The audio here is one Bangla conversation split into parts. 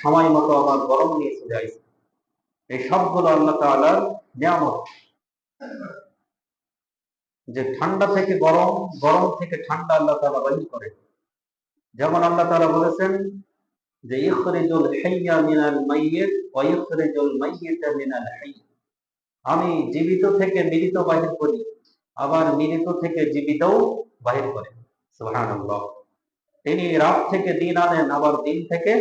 সময় মতো আবার গরম নিয়ে চলে আসে। এই সবগুলো আল্লাহ তাআলার নিয়ামত, যে ঠান্ডা থেকে গরম, গরম থেকে ঠান্ডা আল্লাহ তাআলা বাহির করে। যেমন আল্লাহ তাআলা বলেছেন যে ইখরিজুল হাইয়া মিনাল মাইয়িত ওয়া ইখরিজুল মাইয়িতা মিনাল হাইয়, আমি জীবিত থেকে মৃত বাহির করি, আবার মৃত থেকে জীবিতও বাহির করি। সুবহানাল্লাহ। তিনি রাত থেকে দিন আনেন, আবার দিন থেকে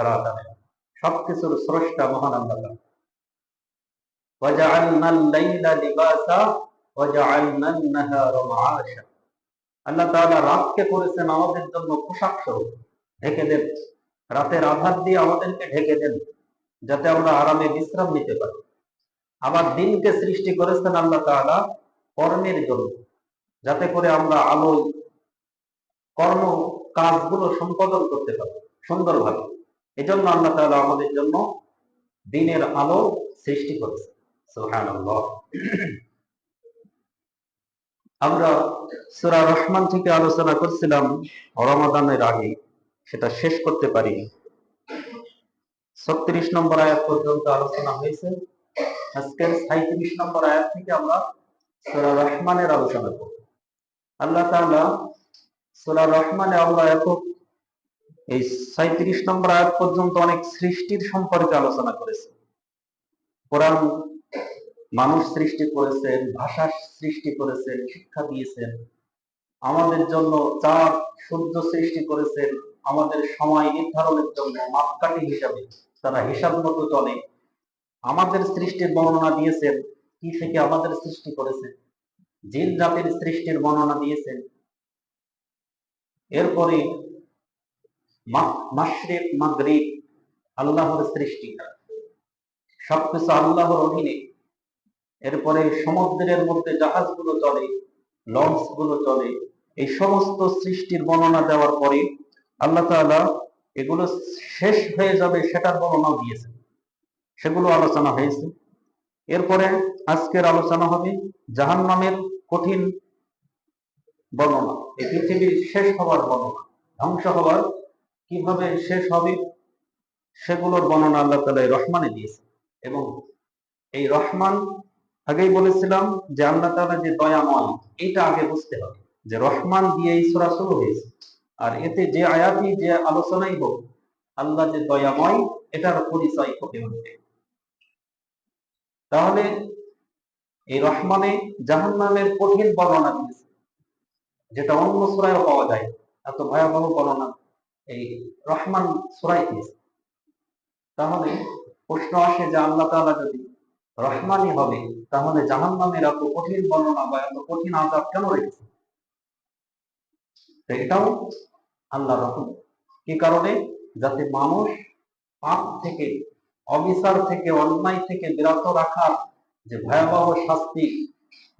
রাত আনেন। সবকিছুর স্রষ্টা মহান আল্লাহ তাআলা। ওয়াজআলনাল লাইলা লিবাসা ওয়াজআলনান নাহারা মাআশা, আল্লাহ তাআলা রাতকে করেছেন আমাদের জন্য পোশাক স্বরূপ, ঢেকে দেন। রাতের আধার দিয়ে আমাদেরকে ঢেকে দেন, যাতে আমরা আরামে বিশ্রাম নিতে পারি। আবার দিনকে সৃষ্টি করেছেন আল্লাহ তাআলা কর্মের জন্য, যাতে করে আমরা আলোয় কর্ম কাজগুলো সম্পাদন করতে পারি সুন্দরভাবে। এজন্য আল্লাহ তাআলা আমাদের জন্য দিনের আলো সৃষ্টি করেছেন। সুবহানাল্লাহ। আমরা সূরা রহমান থেকে আলোচনা করছিলাম রমাদানের আগে, সেটা শেষ করতে পারিনি। 36 নম্বর আয়াত পর্যন্ত আলোচনা হয়েছে। আজকের 37 নম্বর আয়াত থেকে আমরা সূরা রহমানের আলোচনা করব। আল্লাহ তাআলা সূরা রহমানে আমরা এই 37 নম্বর আয়াত পর্যন্ত অনেক সৃষ্টির সম্পর্কে আলোচনা করেছে। কোরআন মানুষ সৃষ্টি করেছেন, ভাষা সৃষ্টি করেছেন, শিক্ষা দিয়েছেন। আমাদের জন্য চাঁদ সূর্য সৃষ্টি করেছেন, আমাদের সময় নির্ধারণের জন্য মাপকাঠি হিসাবে তারা হিসাব মতো চলে। আমাদের সৃষ্টির বর্ণনা দিয়েছেন, কি থেকে আমাদের সৃষ্টি করেছেন। জিন জাতির সৃষ্টির বর্ণনা দিয়েছেন। এরপরে মাশরিক মাগরিব আল্লাহর সৃষ্টি, সবকিছু আল্লাহর অধীনে। এরপরে সমুদ্রের মধ্যে জাহাজগুলো চলে, লঞ্চ গুলো চলে। এই সমস্ত সৃষ্টির বর্ণনা দেওয়ার পরে আল্লাহ তাআলা এগুলো শেষ হয়ে যাবে সেটার বর্ণনাও দিয়েছেন, সেগুলো আলোচনা হয়েছে। এরপরে আজকের আলোচনা হবে জাহান্নামের কঠিন বর্ণনা, এই পৃথিবীর শেষ হওয়ার বর্ণনা, ধ্বংস হওয়ার কিভাবে শেষ হবে সেগুলোর বর্ণনা আল্লাহ তাআলা এই রহমানে দিয়েছে। এবং এই রহমান, আগেই বলেছিলাম যে আল্লাহ তাআলা যে দয়াময়, এটা আগে বুঝতে হবে যে রহমান দিয়ে এই সূরা শুরু হয়েছে। আর এতে যে আয়াতই যে আলোচনাই হোক, আল্লাহ যে দয়াময় এটার পরিচয় ফুটে উঠবে। তাহলে এই রহমানে জাহান্নামের কঠিন বর্ণনা দিয়েছে, যেটা অন্য সূরায়ও পাওয়া যায়। এত ভয়াবহ বর্ণনা এই রহমান সূরায় দিয়েছে। তাহলে প্রশ্ন আসে যে আল্লাহ তাআলা যদি রহমানই হবে, তাহলে জাহান্নামের এত কঠিন বর্ণনা বা এত কঠিন আযাব কেন রেখেছে? এটাও আল্লাহর রহমত। কি কারণে? যাতে মানুষ পাপ থেকে, অবিচার থেকে, অন্যায় থেকে বিরত রাখার যে ভয়াবহ শাস্তি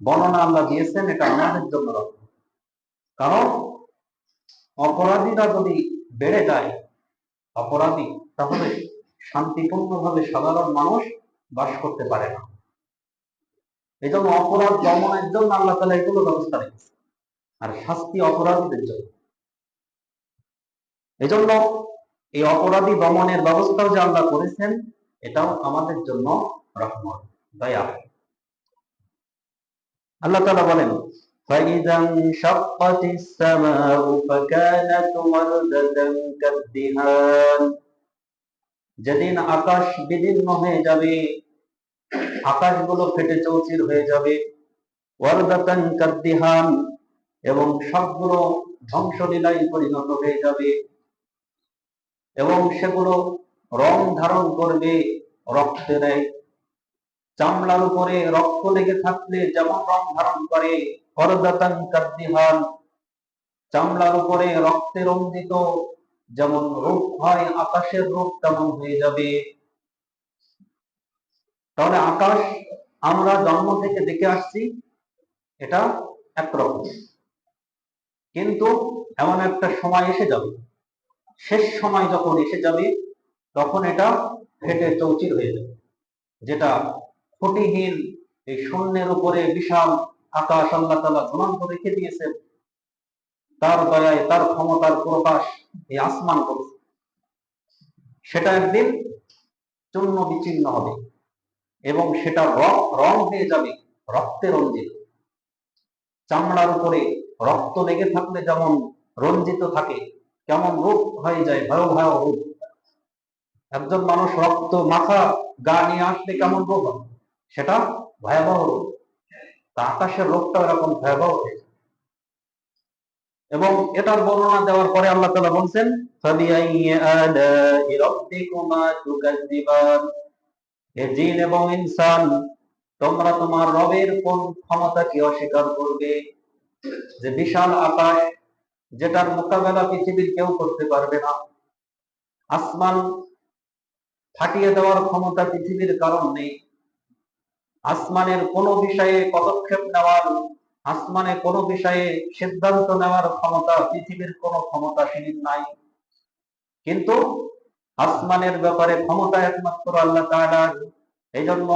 বর্ণনা আল্লাহ দিয়েছেন, এটা আমাদের জন্য রহমত। কারণ অপরাধীরা যদি বেড়ে যায়, অপরাধী, তাহলে শান্তিপূর্ণভাবে সাধারণ মানুষ বাস করতে পারে না। এই জন্য অপরাধ দমনের জন্য আল্লাহ তাআলা এগুলো ব্যবস্থা রেখেছে, আর শাস্তি অপরাধীদের জন্য। এই জন্য এই অপরাধী দমনের ব্যবস্থাও যে আল্লাহ করেছেন, এটাও আমাদের জন্য রহমত, দয়া। আল্লাহ তাআলা বলেন فَإِذَا انشَقَّتِ السَّمَاءُ فَكَانَتْ وَرْدَةً كَالدِّهَانِ, যেদিন আকাশ বিদীর্ণ হয়ে যাবে, আকাশগুলো ফেটে চৌচির হয়ে যাবে, ওয়ারদাতান কাদ্দিহান, এবং সবগুলো ধ্বংসলীলায় পরিণত হয়ে যাবে, এবং সেগুলো রং ধারণ করবে রক্তের। চামড়ার উপরে রক্ত লেগে থাকলে যেমন রং ধারণ করে, ওয়ারদাতান কাদ্দিহান, চামড়ার উপরে রক্তে রঞ্জিত যেমন রূপ হয়, আকাশের রূপ তেমন হয়ে যাবে। তাহলে আকাশ আমরা জন্ম থেকে দেখে আসছি, এটা একরকম, কিন্তু এমন একটা সময় এসে যাবে, শেষ সময় যখন এসে যাবে, তখন এটা ফেটে চৌচির হয়ে যাবে। যেটা খুঁটিহীন এই শূন্যের উপরে বিশাল আকাশ আল্লাহ তাআলা ঝুলন্ত রেখে দিয়েছেন, তার দয়ায়, তার ক্ষমতার প্রকাশ এই আসমান করেছে। সেটা একদিন চূর্ণ বিচ্ছিন্ন হবে এবং সেটা রং হয়ে যাবে রক্তে রঞ্জিত। চামড়ার উপরে রক্ত লেগে থাকলে যেমন রঞ্জিত থাকে, কেমন রূপ হয়ে যায়, ভয়াবহ রূপ। একজন মানুষ রক্ত মাথা গা নিয়ে আসলে কেমন রূপ হবে, সেটা ভয়াবহ রূপ। তা আকাশের রূপটা এরকম ভয়াবহ হয়ে যায়। এবং এটার বর্ণনা দেওয়ার পরে আল্লাহ তাআলা বলছেন, ফাবিআইয়ি আলাই রাব্বিকুমা তুকাজ্জিবান, হে জিন এবং ইনসান, তোমরা তোমার রবের কোন ক্ষমতাকে অস্বীকার করবে? যে বিশাল আকাশ, যেটার মোকাবেলা পৃথিবীর কেউ করতে পারবে না। আসমান ফাটিয়ে দেওয়ার ক্ষমতা পৃথিবীর কারণ নেই। আসমানের কোন বিষয়ে পদক্ষেপ নেওয়ার, আসমানে কোন বিষয়ে সিদ্ধান্ত নেওয়ার ক্ষমতা পৃথিবীর কোন ক্ষমতাশীল নাই। কিন্তু আসমানের ব্যাপারে ক্ষমতা একমাত্র আল্লাহ তাআলার। এই জন্য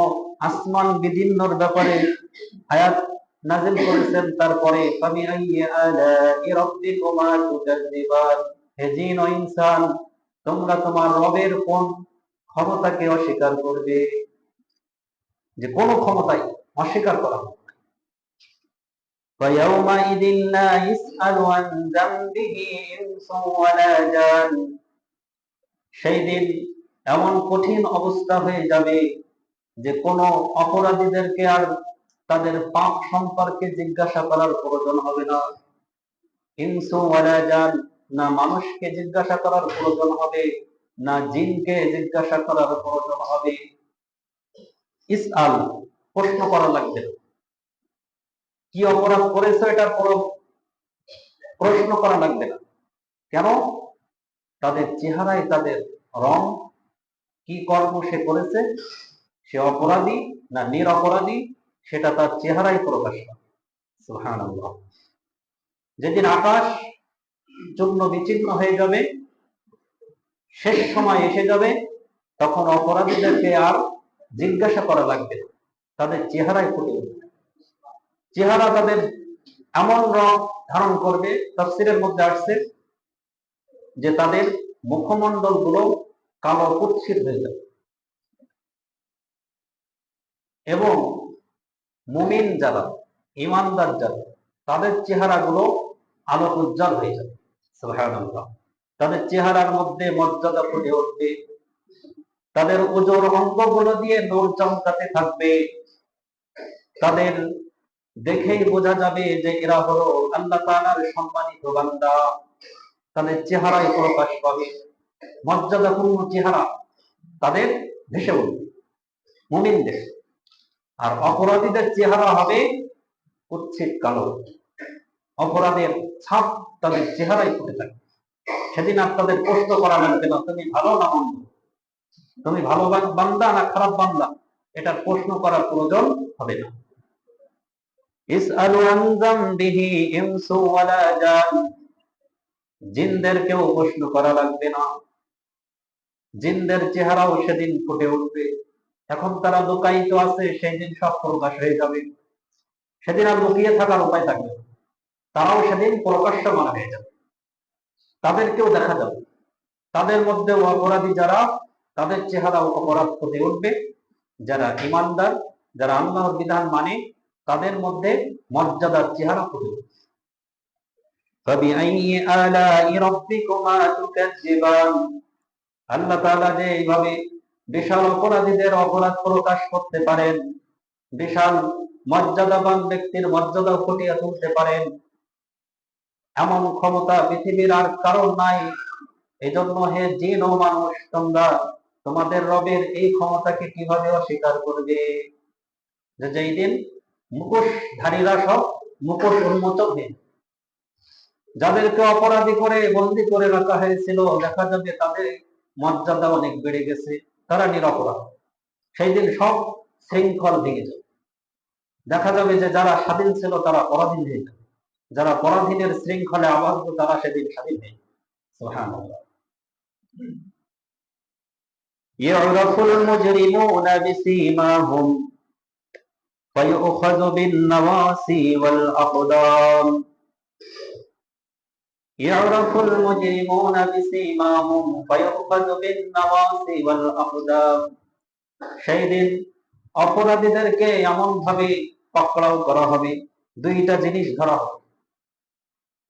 আসমান বিদীর্ণর ব্যাপারে আয়াত নাযিল করেছেন। তারপরে ফাবিআইয়ি আলাই রাব্বিকুমা তুকাজ্জিবান, হে জিন ও ইনসান, তোমরা তোমার রবের কোন ক্ষমতাকে অস্বীকার করবে? যে কোন ক্ষমতাই অস্বীকার করা হবে। ফায়াউমাইযিন লা ইসআলু আন যামবিহি ইনসুন ওয়ালা জান, সেই দিন এমন কঠিন অবস্থা হয়ে যাবে যে কোন অপরাধীদেরকে আর তাদের পাপ সম্পর্কে জিজ্ঞাসা করার প্রয়োজন হবে না। ইনসু ওয়ালা জান, না মানুষকে জিজ্ঞাসা করার প্রয়োজন হবে, না জিনকে জিজ্ঞাসা করার প্রয়োজন হবে। ইসআল, প্রশ্ন করা লাগবে না। কি অপরাধ করেছে এটার প্রশ্ন করা লাগবে না। কেন? তাদের চেহারায় তাদের রং, কি কর্ম সে করেছে, সে অপরাধী না নিরপরাধী, সেটা তার চেহারায় প্রকাশ পাবে। সুবহানাল্লাহ। যেদিন আকাশ চূর্ণ বিচ্ছিন্ন হয়ে যাবে, শেষ সময় এসে যাবে, তখন অপরাধীদেরকে আর জিজ্ঞাসা করা লাগবে না, তাদের চেহারায় ফুটে উঠবে। চেহারা তাদের এমন রং ধারণ করবে, তাফসীরের মধ্যে আসছে যে তাদের মুখমণ্ডল গুলো কালো কুৎসিত হয়ে যাবে এবং মুমিন যারা, ইমানদার যারা, তাদের চেহারাগুলো আলোক উজ্জ্বল হয়ে যাবে। সুবহানাল্লাহ। তাদের চেহারার মধ্যে মর্যাদা ফুটে উঠবে, তাদের ওজোর অঙ্গগুলো দিয়ে নূর চমকাতে থাকবে। তাদের দেখেই বোঝা যাবে যে এরা হলো আল্লাহ তাআলার সম্মানিত বান্দা। তাদের চেহারায় প্রকাশ পাবে মর্যাদাপূর্ণ চেহারা, তাদের ভেসে উঠবে মুমিনদের। আর অপরাধীদের চেহারা হবে কুৎসিত কালো। অপরাধের ছাপ তাদের চেহারায় ফুটে থাকে। সেদিন আর তাদের প্রশ্ন করা লাগবে না, তুমি ভালো না মন্দ, তুমি ভালো বান্দা না খারাপ বান্দা, এটার প্রশ্ন করার প্রয়োজন হবে না। ইসআলু আন যামবিহি ইনসু ওয়ালা জান, জিনদেরকেও প্রশ্ন করা লাগবে না। জিনদের চেহারাও সেদিন ফুটে উঠবে। এখন তারা লুকায়িত আছে, সেই দিন সব প্রকাশ হয়ে যাবে। সেদিন আর লুকিয়ে থাকার উপায় থাকবে না। তারাও সেদিন প্রকাশ্যমান হয়ে যাবে, তাদেরকেও দেখা যাবে। তাদের মধ্যে অপরাধী যারা, তাদের চেহারাও অপরাধ ফুটে উঠবে। যারা ইমানদার, যারা আল্লাহর বিধান মানে, তাদের মধ্যে মর্যাদার চেহারা ফুটে উঠবে। ফাবিআইয়ি আলাই রাব্বিকুমা তুকাজ্জিবান, আল্লাহ তাআলা যে এইভাবে বিশাল অপরাধীদের অপরাধ প্রকাশ করতে পারেন, বিশাল মর্যাদাবান ব্যক্তির মর্যাদা ফুটিয়ে তুলতে পারেন, এমন ক্ষমতা পৃথিবীর আর কারণ নাই। এজন্য হে জিন ও মানুষ, তোমরা তোমাদের রবের এই ক্ষমতাকে কিভাবে অস্বীকার করবে? যে যেই দিন মুখোশধারীরা সব মুখোশ উন্মোচন হয়ে, যাদেরকে অপরাধী করে বন্দী করে রাখা হয়েছিল, দেখা যাবে তাদের মর্যাদা অনেক বেড়ে গেছে, তারা নিরপরাধ। সেই দিন সব শৃঙ্খল ভেঙে যাবে। দেখা যাবে যে যারা স্বাধীন ছিল তারা পরাধীন হয়ে যাবে, যারা পরাধীনের শৃঙ্খলে আবদ্ধ তারা সেদিন স্বাধীন হয়ে যাবে। সুবহানাল্লাহ। ইউরাফুল মুজরিমুনা বিসীমাহুম ফায়ুখাযু বিন নাওয়াসি ওয়াল আকদাম, ইয়ারাফুল মুজরিমুনা বিসীমাহুম ফায়ুখাযু বিন-নাওয়াসি ওয়াল আকদাম। সেই দিন অপরাধীদেরকে এমন ভাবে পাকড়াও করা হবে, দুইটা জিনিস ধরা হবে,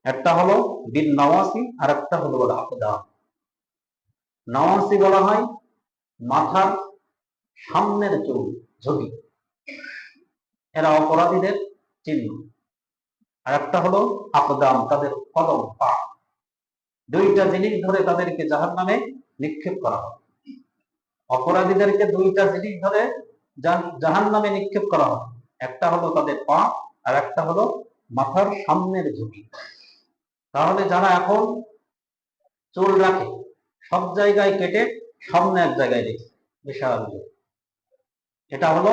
একটা হলো বিন নওয়াসি আর একটা হলো আল আকদাম। নওয়াসি বলা হয় মাথার সামনের চুল, ঝুঁটি, এরা অপরাধীদের চিহ্ন। আর একটা হলো আকদাম, তাদের কদম, পা। দুইটা জিনিস ধরে তাদেরকে জাহান্নামে নিক্ষেপ করা হবে। অপরাধীদেরকে দুইটা জিনিস ধরে জাহান্নামে নিক্ষেপ করা হবে, একটা হলো তাদের পা আর একটা হলো মাথার সামনের ঝুঁটি। তাহলে যারা এখন চুল রাখে সব জায়গায় কেটে সামনে এক জায়গায় রেখে বিশাল, এটা হলো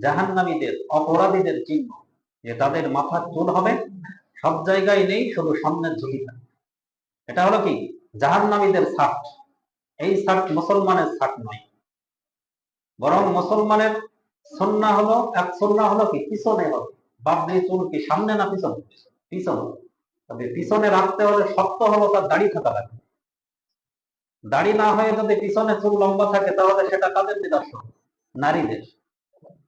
জাহান্নামীদের, অপরাধীদের চিহ্ন, যে তাদের মাথার চুল হবে সব জায়গায় নেই, শুধু সামনের ঝুঁকি থাকে। এটা হলো কি জাহান্নামীদের ছাট। এই ছাট মুসলমানের ছাট নয়, বরং মুসলমানের সুন্নাহ হলো, এক সুন্নাহ হলো কি পিছনে হবে। বাবরি চুল কি সামনে না পিছনে? পিছনে। তবে পিছনে রাখতে হলে শক্ত হলো তার দাড়ি থাকা লাগবে। দাড়ি না হয়ে যদি পিছনে চুল লম্বা থাকে তাহলে সেটা কাদের নিদর্শন? নারীদের।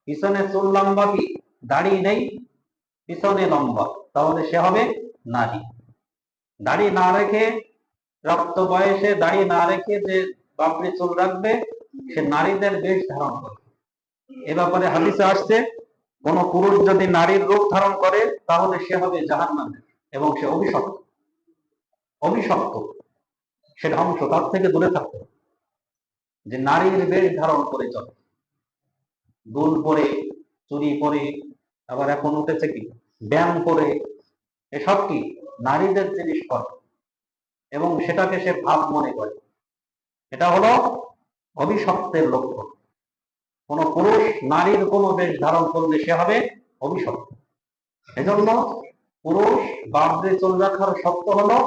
পিছনে চুল লম্বা কি দাড়ি নেই, পিছনে লম্বা, তাহলে সে হবে নারী। দাড়ি না রেখে, রক্ত বয়সে দাড়ি না রেখে যে বাবরি চুল রাখবে সে নারীদের বেশ ধারণ করে। এ ব্যাপারে হাদিসে আসছে, কোন পুরুষ যদি নারীর রূপ ধারণ করে তাহলে সে হবে জাহান্নামী এবং সে অভিশপ্ত। অভিশপ্ত, সে ধ্বংস, তার থেকে দূরে থাকতে হবে। যে নারীর বেশ ধারণ করে চলে, দুল পরে, চুরি পরে, আবার এখন উঠেছে কি ব্যায়াম করে, এসব কি নারীদের জিনিস করে এবং সেটাকে সে ভাব মনে করে, এটা হলো অভিশপ্তের লক্ষণ। কোন পুরুষ নারীর কোন বেশ ধারণ করলে সে হবে অভিশপ্ত। এজন্য পুরুষ বাবরে চুল রাখার শর্ত হলো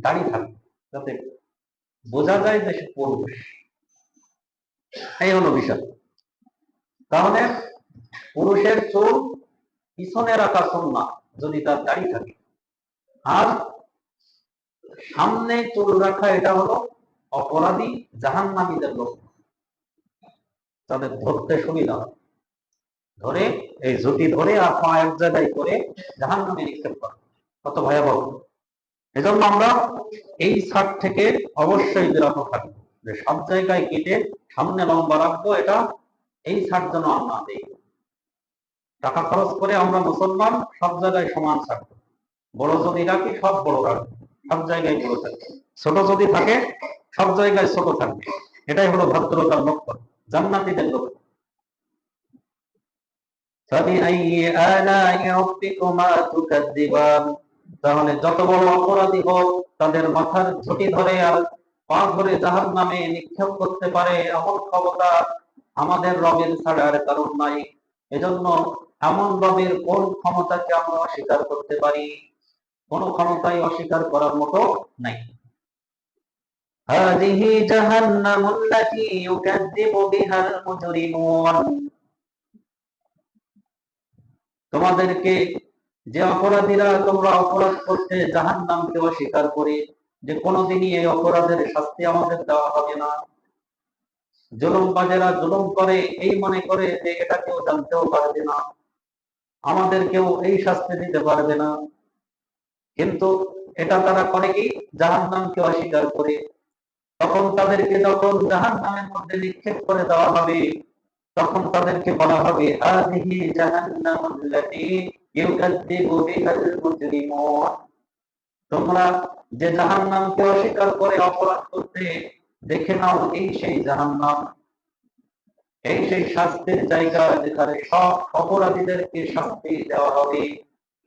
দাড়ি থাকবে, যাতে বোঝা যায় যে সে পুরুষ। এই হলো বিষয়। তাহলে পুরুষের চুল পিছনে রাখা সুন্নাহ যদি তার দাড়ি থাকে, আর সামনে চুল রাখা এটা হলো অপরাধী জাহান্নামীদের লক্ষণ, তাদের ধরতে সুবিধা হয়। ধরে এই জুতি ধরে আর পা এক জায়গায় করে জাহান্নামে নিক্ষেপ করা কত ভয়াবহ। এজন্য আমরা এই ছাদ থেকে অবশ্যই বিরত থাকবো, যে সব জায়গায় কেটে সামনে লম্বা রাখবো, এটা এই ছাদ যেন আমরা দিই। টাকা খরচ করে আমরা মুসলমান সব জায়গায় সমান থাকবো, বড় যদি রাখি সব বড় রাখবো, সব জায়গায় বড় থাকবে, ছোট যদি থাকে সব জায়গায় ছোট থাকবে। এটাই হলো ভদ্রতার লক্ষণ, জান্নাতীদের লক্ষণ। তাহলে যত বড় অপরাধী হোক তাদের মাথার ঝুঁটি ধরে আর পা ধরে জাহান্নামে নিক্ষেপ করতে পারে এমন ক্ষমতা আমাদের রবের ছাড়া আর কারণ নাই। এজন্য এমন রবের কোন ক্ষমতাকে আমরা অস্বীকার করতে পারি? কোন ক্ষমতাই অস্বীকার করার মতো নাই। হাযিহি জাহান্নামুল্লাতী ইউকাযযিবু বিহাল মুজরিমুন। তোমাদেরকে যে অপরাধীরা তোমরা অপরাধ করতে জাহান্নামকে অস্বীকার করে যে কোনোদিনই এই অপরাধের শাস্তি আমাদের দেওয়া হবে না, জুলুমবাজেরা জুলুম করে এই মনে করে যে এটা কেউ জানতেও পারবে না, আমাদেরকেও এই শাস্তি দিতে পারবে না, কিন্তু এটা তারা করে কি জাহান্নামকে অস্বীকার করে। তখন তাদেরকে যখন জাহান্নামের মধ্যে নিক্ষেপ করে দেওয়া হবে তখন তাদেরকে বলা হবে হাযিহি জাহান্নামুল্লাতী ইউকাযযিবু বিহাল মুজরিমুন। তোমরা যে জাহান্নামকে অস্বীকার করে অপরাধ করতে, দেখে নাও এই সেই জাহান্নাম, এই সেই শাস্তির জায়গা যেখানে সব অপরাধীদেরকে শাস্তি দেওয়া হবে,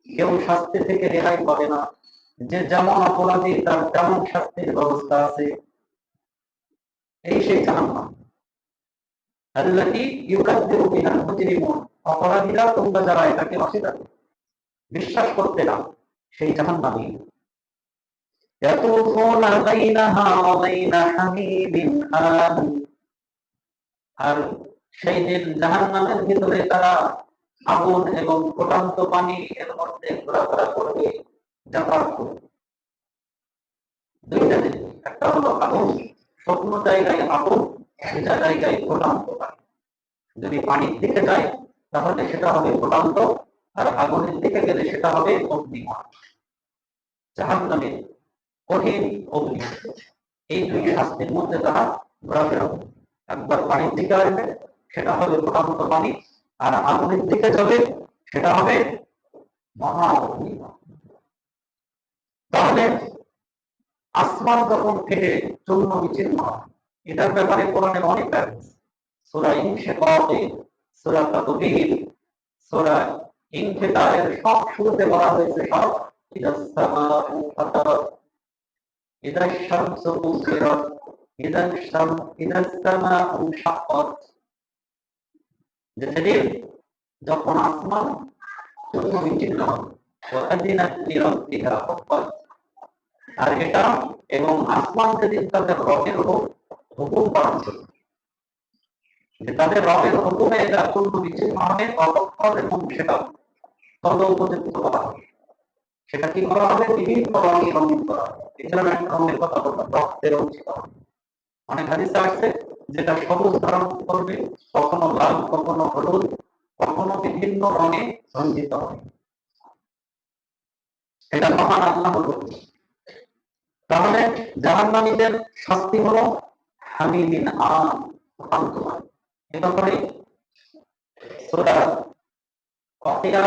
কেউ শাস্তি থেকে রেহাই পাবে না। যে যেমন অপরাধী তার তেমন শাস্তির ব্যবস্থা আছে। এই সেই জাহান্নাম আল্লাতী ইউকাযযিবু বিহাল মুজরিমুন। অপরাধীরা তোমরা যারা এটাকে অস্বীকার বিশ্বাস করতে না, সেই জাহান্নামী। ইয়াতুফুনা বাইনাহা ওয়া বাইনা হামীমিন আন। আর সেই দিন জাহান্নামের ভিতরে তারা আগুন এবং ফুটন্ত পানি এর মধ্যে ঘোরাফেরা করবে, যাতায়াত করবে। দুইটা জিনিস, একটা হলো আগুন, শুকনো জায়গায় আগুন, ভেজা জায়গায় প্রশান্ত পানি। যদি পানির দিকে যায় তাহলে সেটা হবে প্রশান্ত, আর আগুনের দিকে গেলে সেটা হবে অগ্নিময়। জাহান্নামে কঠিন অগ্নি, এই দুই শাস্তির মধ্যে তারা ঘোরাফেরা করে। একবার পানির দিকে আসবে সেটা হবে প্রশান্ত পানি, আর আগুনের দিকে যাবে সেটা হবে মহা অগ্নিময়। তাহলে আসমান যখন ফেটে চূর্ণ বিচ্ছিন্ন হয়, এটার ব্যাপারে কোরআনের অনেক ব্যাপার, সূরা ইনশিকাকে, সূরা তাকবীর, সূরা ইনফিতারের সব শুরুতে বলা হয়েছে সব ইদাস সামাউ ফাতারাত, ইদাশ শামসু কুসিরাত, ইদাস সামাউ শাক্কাত। যেদিন যখন আসমান চূর্ণ বিচ্ছিন্ন হবে, ওয়াদিনাত লিরাব্বিহা হুক্কাত, আর এটা এবং আসমান যেদিন তাদের রবের হুকুম পালন করবে, যে তাদের রবের হুকুমে এটা চূর্ণ বিচ্ছিন্ন হবে ততক্ষণ, এবং সেটা তদ উপযুক্ত করা হবে। সেটা কি করা হবে? বিভিন্ন রঙে রঙিন করা হবে। এছাড়া একটা রঙের কথা বললাম, রক্তে রঞ্জিত হবে। অনেক হাদিসে আসছে যেটা সবুজ ধারণ করবে, কখনো লাল, কখনো হলুদ, কখনো বিভিন্ন রঙে রঞ্জিত হবে। এটা মহান আল্লাহর হুকুম। তাহলে জাহান্নামীদের শাস্তি হলো হামিমিন আন, প্রশান্তময়। এ ব্যাপারে সূরা ওয়াকিয়া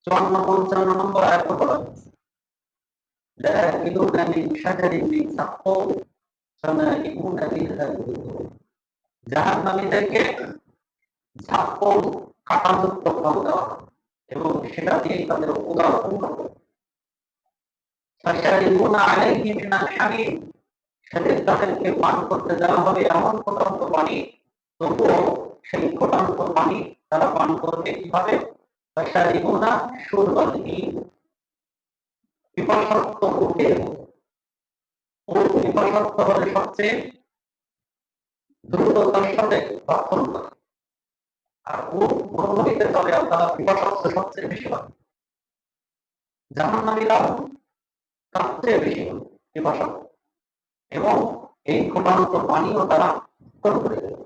54-55 নম্বর আয়াতে বলা হয়েছে, লাকিলুনা মিন শাজারিন মিন সাক্কুম ফামালিকুনা মিনহা আল-বুতুন। জাহান্নামীদেরকে ঝাঁকুর কাঁটাযুক্ত ফল দেওয়া হবে এবং সেটা দিয়ে তাদের উদর পূর্ণ করবে। ফাশারিবুনা আলাইহি মিনাল হামিম, সেদিন তাদেরকে পান করতে দেওয়া হবে এমন ফুটন্ত পানি, তবুও সেই ফুটন্ত পানি তারা পান করবে কিভাবে? ফাশারিবুনা শুরবাল হিম, পিপাসার্ত উটের মতো। উট পিপাসার্ত হলে সবচেয়ে দ্রুততার সাথে ভক্ষণ করে, আর উট মরুভূমিতে চলে, আর তারা পিপাসার্ত সবচেয়ে বেশি হয়। জাহান্নামীরা তার চেয়ে বেশি পিপাসার্ত, এবং এই ফুটন্ত পানিও তারা ভক্ষণ করে দেবে,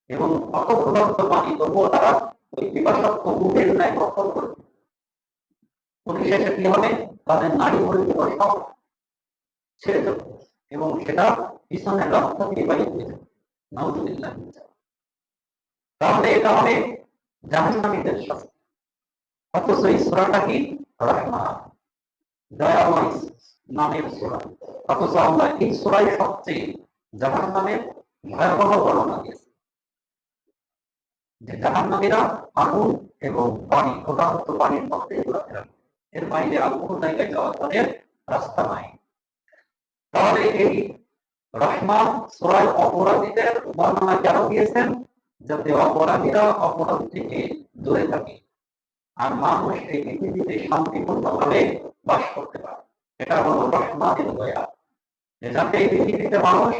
এবং অত ফুটন্ত পানি তবুও তারা ওই পিপাসার্ত উটের ন্যায় ভক্ষণ করবে। পরিশেষে কি হবে? তাদের নারী পরিচিত সব ছেড়ে দেবে, এবং সেটা পিছনের রাস্তা দিয়ে বাইরে দিয়ে যাবে। নাউযুবিল্লাহ। তাহলে এটা হবে জাহান্নামীদের শাস্তি। অথচ এই সূরাটা কি? রহমান, দয়াময় নামের সূরা। অথচ আমরা এই সূরায় সবচেয়ে জাহান্নামের ভয়াবহ বর্ণনা দিয়েছি, যে জাহান্নামীরা আগুন এবং পানি, ক্ষুধার্ত পানির মধ্যে ঘোরাফেরা, এর বাইরে আর কোনো জায়গায় যাওয়ার তাদের রাস্তা নাই। তাহলে এই রহমান সূরায় অপরাধীদের বর্ণনা কেন দিয়েছেন? যাতে অপরাধীরা অপরাধ থেকে দূরে থাকে, আর মানুষ এই পৃথিবীতে শান্তিপূর্ণভাবে বাস করতে পারে। এটা হলো রহমানের দয়া, যাতে এই পৃথিবীতে মানুষ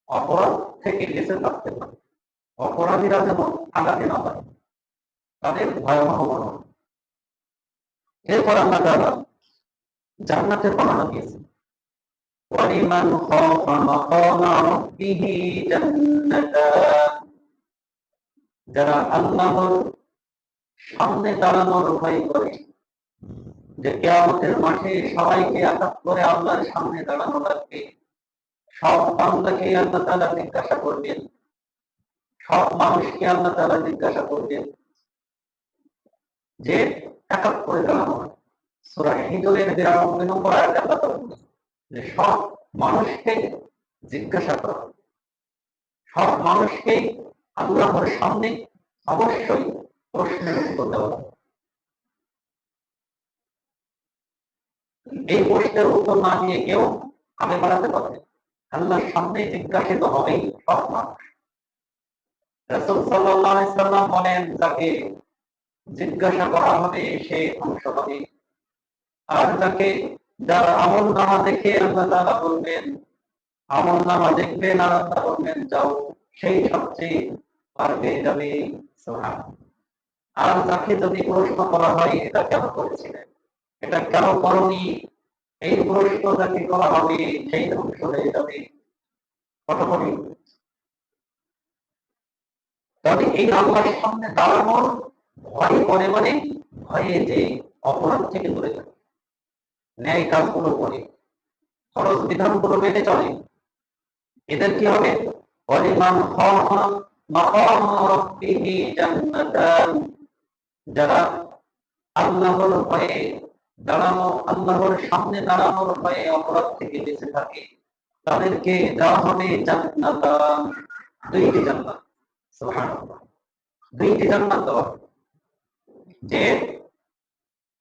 অপরাধ থেকে বেঁচে থাকতে পারে, অপরাধীরা যেন আঘাতে না পারে, তাদের ভয়াবহ বর্ণনা। এরপর আমরা তারা জান্নাতের বর্ণনা দিয়েছি। ওয়ালিমান খাফা মাকামা রাব্বিহি জান্নাতান, যারা আল্লাহর সামনে দাঁড়ানোর ভয় করে, যে কিয়ামতের মাঠে সবাইকে আঘাত করে আল্লাহর সামনে দাঁড়ানো লাগবে, সব বান্দাকে আল্লাহ তাআলা জিজ্ঞাসা করবেন, সব মানুষকে আল্লাহ তাআলা জিজ্ঞাসা করবেন, যে এক এক করে দাঁড়ানো হয়। সূরা হিজরের ৯২ নম্বর আয়াতে আল্লাহ তাআলা বলেন যে সব মানুষকে জিজ্ঞাসা করা হবে, সব মানুষকে আল্লাহর সামনে অবশ্যই প্রশ্নের উত্তর দেওয়া হবে। এই প্রশ্নের উত্তর না দিয়ে কেউ আগে বাড়াতে পারবে, আল্লাহর সামনে জিজ্ঞাসিত হবেই সব মানুষ। রাসূল সাল্লাল্লাহু আলাইহি সাল্লাম বলেন, যাকে জিজ্ঞাসা করা হবে সে ধ্বংস হবে, আর যার আমল নামা দেখে আল্লাহ তাআলা বলবেন, আমল নামা দেখবেন আর আল্লাহ বলবেন যাও, সেই সবচেয়ে পার পেয়ে যাবে। সুবহানাল্লাহ। আর যাকে যদি প্রশ্ন করা হয় এটা কেন করেছিলেন, এটা কেন করনি, এই প্রশ্ন যাকে করা হবে সেই ধ্বংস হয়ে যাবে কতক্ষণে। তবে এই আল্লাহর সামনে দাঁড়ানোর ভয় করে, মানে ভয়ে যে অপরাধ থেকে দূরে থাকে, ন্যায় কাজগুলো করে, খরচ বিধানগুলো মেনে চলে, এদের কি হবে? পরিমাণ মাকাম রাব্বিহি জান্নাতান, যারা আল্লাহর ভয়ে দাঁড়ানো, আল্লাহর সামনে দাঁড়ানোর ভয়ে অপরাধ থেকে বেঁচে থাকে, তাদেরকে দেওয়া হবে জান্নাতান, দুইটি জান্নাত। সুবহানাল্লাহ, দুইটি জান্নাত দেওয়া হবে। যে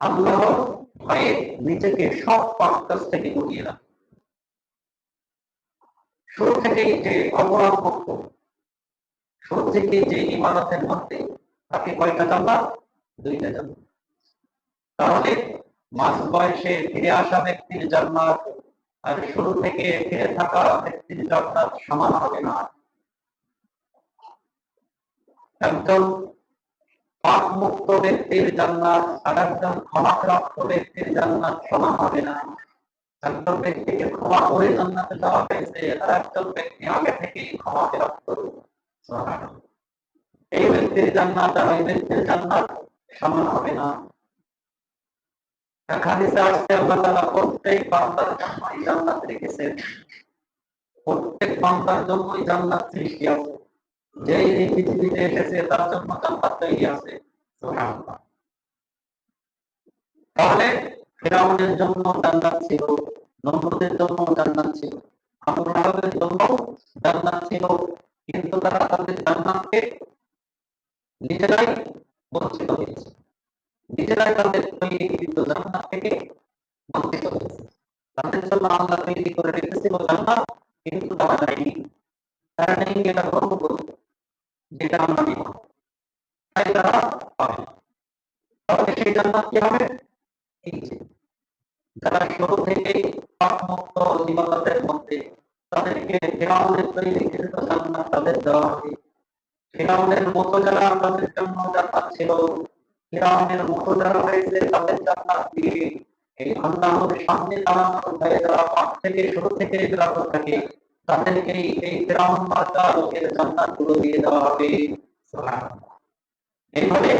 আল্লাহর ভয়ে নিজেকে সব পাপ কাজ থেকে গুটিয়ে রাখে, শুরু থেকেই যে অপরাধ মুক্ত, শুরু থেকেই যে ইবাদতের মধ্যে, তাকে কয়টা জান্নাত? দুইটা জান্নাত। তাহলে মাঝ বয়সে ফিরে আসা ব্যক্তির জান্নাত আর শুরু থেকে ফিরে থাকা ব্যক্তির জান্নাত সমান হবে না। একজন পাপ মুক্ত ব্যক্তির জান্নাত আর একজন ক্ষমাপ্রাপ্ত ব্যক্তির জান্নাত সমান হবে না। একজন ব্যক্তিকে ক্ষমা করে জান্নাতে যাওয়া হয়েছে, আর একজন ব্যক্তি আগে থেকেই ক্ষমা প্রাপ্ত। এই ব্যক্তির জান্নাত আর ওই ব্যক্তির জান্নাত সমান হবে না। হাদিসে আসছে আল্লাহ তাআলা প্রত্যেক বান্দার জন্যই জান্নাত রেখেছেন, প্রত্যেক বান্দার জন্যই জান্নাত সৃষ্টি আছে, যে এই পৃথিবীতে এসেছে তার জন্য জান্নাত তৈরি আছে। সুবহানাল্লাহ। তাহলে ফিরআউনের জন্য জান্নাত ছিল, নমরুদের জন্য জান্নাত ছিল, আবু লাহাবের জন্য জান্নাত ছিল, কিন্তু তারা তাদের জান্নাতকে নিজেরাই বঞ্চিত হয়েছে, নিজেরাই তাদের তৈরিকৃত জান্নাত থেকে বঞ্চিত হয়েছে। তাদের জন্য আল্লাহ তৈরি করে রেখেছিল জান্নাত, কিন্তু তারা যায়নি, তারা নেই এটা গর্ব করবে যেটা আমরা নিব, তাই তারা পাবে না। তাহলে সেই জান্নাত কি হবে? এই যে যারা শুরু থেকেই পাপ মুক্ত ইবাদতের মধ্যে, তাদেরকে ফিরআউনের তৈরিকৃত জান্নাত তাদের দেওয়া হবে। ফিরআউনের মতো যারা তাদের জন্য জান্নাত ছিল, ফিরআউনের মতো যারা হয়েছে তাদের জান্নাত দিয়ে এই আল্লাহর সামনে দাঁড়ানোর ভয়ে যারা পাপ থেকে শুরু থেকে বিরত থাকে, তাদেরকে এই ফিরআউন মার্কা লোকের জান্নাত গুলো দিয়ে দেওয়া হবে। সুবহানাল্লাহ। এইভাবে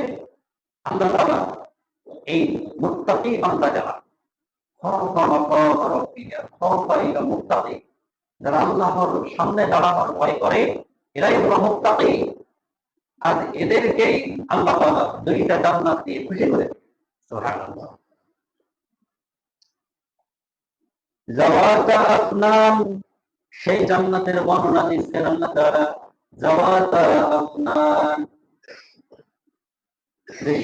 আল্লাহ তাআলা এই মুত্তাকি বান্দা যারা যারা আল্লাহর সামনে দাঁড়ানোর ভয় করে, এরাই হলো মুত্তাকি। আর এদেরকেই আল্লাহ তাআলা দুইটা জান্নাত দিয়ে খুশি করে। সুবহানাল্লাহ। জাওয়াতা আফনান, সেই জান্নাতের বর্ণনা দিচ্ছেন আল্লাহ তাআলা। জাওয়াতা আফনান,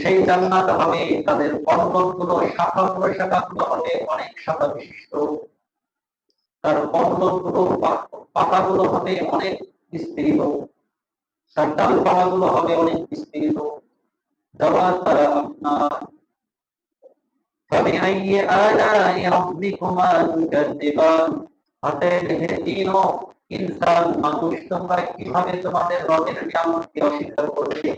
সেই জান্নাত হবে, তাদের পর্বতগুলো শাখাগুলো হবে অনেক শাখা বিশিষ্ট, তার পর্বতগুলো পাতাগুলো হবে অনেক বিস্তৃত, তার ডালপালাগুলো হবে অনেক বিস্তৃত। জাওয়াতা আফনান فبأي آلاء ربكما تكذبان, অতএব হে তিনও ইনসান মানুষ, তোমরা কিভাবে তোমাদের রবের নিয়ামতকে অস্বীকার করবে?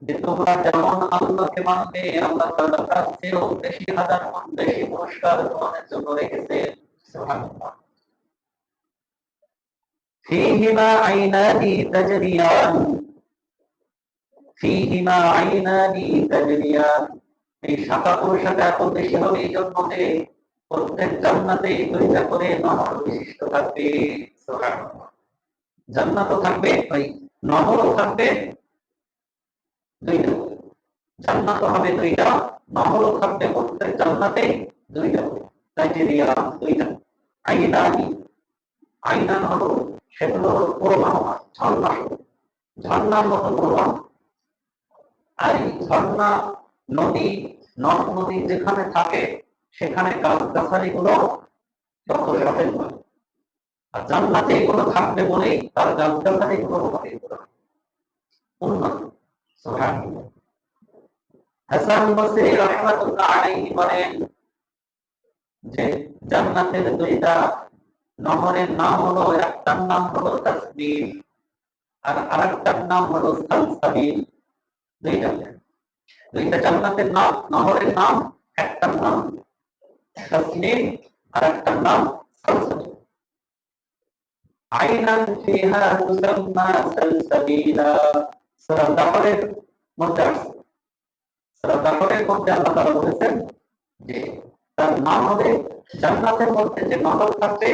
যে তোমরা যেমন আল্লাহকে মানবে, আল্লাহ তাআলা তার চেয়েও বেশি হাজার গুণ বেশি পুরস্কার তোমাদের জন্য রেখেছে। সুবহানাল্লাহ। ফীহিমা আইনানি তাজরিয়ান, ফীহিমা আইনানি তাজরিয়ান, এই শাখা প্রশাখা এত বেশি হবে এই জন্য যে প্রত্যেক জান্নাতে দুইটা করে নহর বিশিষ্ট থাকবে। সুবহানাল্লাহ। জান্নাতও থাকবে, ওই নহরও থাকবে দুইটা, জান্নাত হবে দুইটা, নহরও থাকবে প্রত্যেক জান্নাতে দুইটা করে, ক্রাইটেরিয়া দুইটা। আইনানি, আইনান হলো সেগুলো হলো প্রবাহ, ঝর্ণা, ঝর্ণার মতো প্রবাহ। আর এই ঝর্ণা, নদী, নদ নদী যেখানে থাকে সেখানে গাছগাছালি গুলো যত সতেজ হয়, আর জান্নাতে এগুলো থাকবে বলেই তার গাছগাছালি গুলো হবে উন্নত। সুবহানাল্লাহ। হাসান বসরি রাহমাতুল্লাহ আলাইহি বলেন যে জান্নাতের দুইটা নহরের নাম হলো, একটার নাম হলো তাসবিহ আর আরেকটার নাম হলো সালসাবিল। দুইটা দুইটা জান্নাতের নাম, নহরের নাম, একটার নাম তাসনিম, আর একটা নাম সালসাবিল। আইনান ফিহা তুসাম্মা সালসাবিলা। সূরা দাহরের মধ্যে আছে, সূরা দাহরের মধ্যে আল্লাহ তাআলা বলেছেন যে তার নাম হবে, জান্নাতের মধ্যে যে নহর থাকবে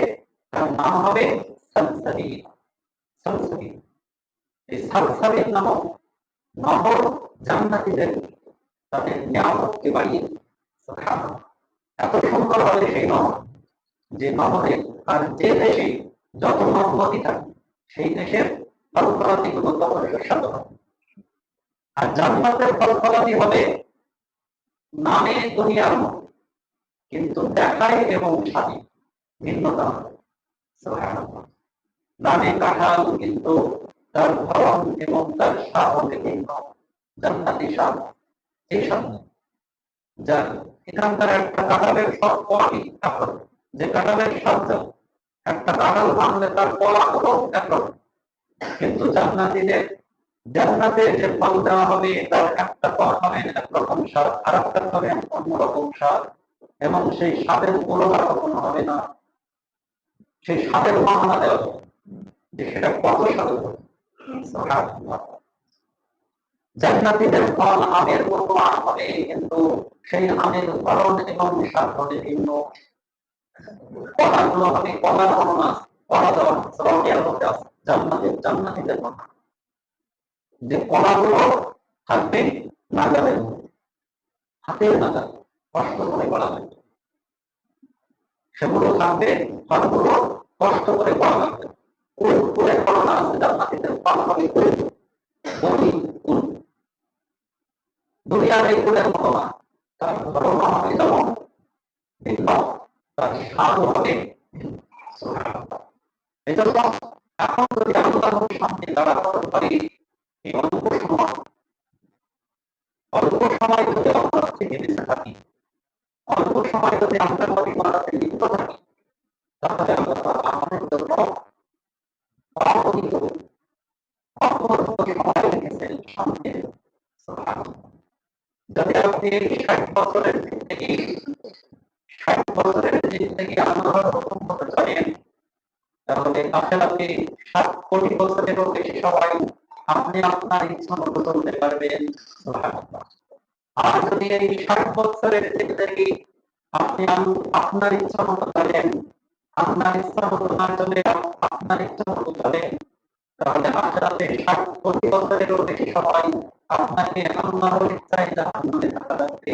তার নাম হবে সালসাবিল। সালসাবিল, এই সালসাবিল নামক নহর জান্নাতীদের তাদের নিয়ামতকে বাড়িয়ে দেবে। সুবহানাল্লাহ। এত সুন্দর হবে সেই নহর, যে নহরে আর যে দেশে যত নদী থাকে সেই দেশের ফল-ফলাদি গুলো তত সুস্বাদু হবে। আর জান্নাতের ফল-ফলাদি হবে নামে দুনিয়ার মতো, কিন্তু দেখায় এবং স্বাদে ভিন্নতা হবে। সুবহানাল্লাহ। নামে কাঁঠাল, কিন্তু তার ধরন এবং তার স্বাদ হবে ভিন্ন। জান্নাতি স্বাদ এই স্বাদ নয়। যার এখানকার একটা কাঁঠালের সব ফলই একরকম, যে কাঁঠালের স্বাদ একটা কাঁঠাল ভাঙলে তার কলা হলো একরকম, কিন্তু জান্নাতে যে ফল দেওয়া হবে তার একটা ফল হবে একরকম স্বাদ, আর একটা হবে অন্যরকম স্বাদ, এবং সেই স্বাদের তুলনা কখনো হবে না। সেই স্বাদের বর্ণনা দেওয়া হবে যে সেটা কত স্বাদ হবে। সুবহানাল্লাহ। জান্নাতীদের ফল আমের মতো আম হবে, কিন্তু সেই আমের ফলন এবং স্বাদ হবে ভিন্ন। কলাগুলো হবে কলার বর্ণনা, কলা দেওয়া শ্রমের মধ্যে আছে জান্নাতীদের কথা, যে কলাগুলো থাকবে নাগালের মধ্যে, হাতের নাগাল, কষ্ট করে করা লাগবে সেগুলো থাকবে, ফলগুলো কষ্ট করে করা লাগবে। কুল ফলনা আছে, জান্নাতীদের ফল হবে কুল, বনি কুল। দুনিয়ার এই কুলের মতো না, তার ধরন হবে যেমন ভিন্ন, তার স্বাদ হবে ভিন্ন। সুবহানাল্লাহ। এজন্য এখন যদি আল্লাহর সামনে দাঁড়াতে পারি, এই অল্প সময় যদি অপরাধ থেকে বেঁচে থাকি, অল্প সময় যদি আমরা পরিমাণাতে লিপ্ত থাকি, তাহলে আল্লাহ তাআলা আমাদের জন্য অগণিত অপূর্ব সময় রেখেছেন সামনে। সুবহানাল্লাহ। যদি আপনি ৬০ বছরের জিন্দেগি ৬০ বছরের জিন্দেগি আল্লাহর হুকুম মতো চলেন, তাহলে আখিরাতে ৭ কোটি বছরেরও বেশি সময় আপনি আপনার ইচ্ছা মতো চলতে পারবেন। সুবহানাল্লাহ। আর যদি এই ৬০ বছরের জিন্দেগি আপনি আপনার ইচ্ছা মতো চলেন, আপনার ইচ্ছা মতো না চলে আপনার ইচ্ছা মতো চলেন, তাহলে আখিরাতে ৬০ কোটি বছরেরও বেশি সময় আপনাকে আল্লাহর ইচ্ছায় জাহান্নামে থাকা লাগবে।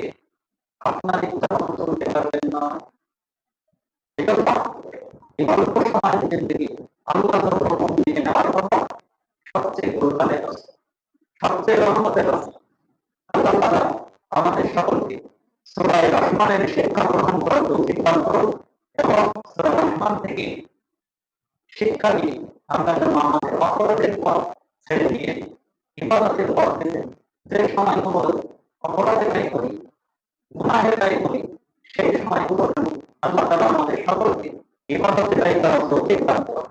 আপনার ইচ্ছা মতো চলতে পারবেন না। এজন্য এই অল্প সময়ের জিন্দেগি আল্লাহর হুকুম দিয়ে নেওয়ার জন্য সবচেয়ে কল্যাণের রাস্তা, সবচেয়ে রহমতের রাস্তা। আল্লাহ তাআলা আমাদের সকলকে সূরা রহমানের শিক্ষা গ্রহণ করার তৌফিক দান করুন, এবং সূরা রহমান থেকে শিক্ষা নিয়ে আমরা যেন আমাদের অপরাধের পথ ছেড়ে দিয়ে ইবাদতের পথ বেছে যে সময়গুলো অপরাধের দায়ী করি, গুনাহের দায়ী করি, সেই সময়গুলো আল্লাহ তাআলা আমাদের সকলকে ইবাদতের দায়ী করার তৌফিক দান করুন।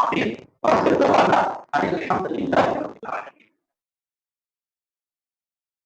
আমিন। ওয়া আখিরু দাওয়ানা আনিল হামদুলিল্লাহি রাব্বিল আলামিন।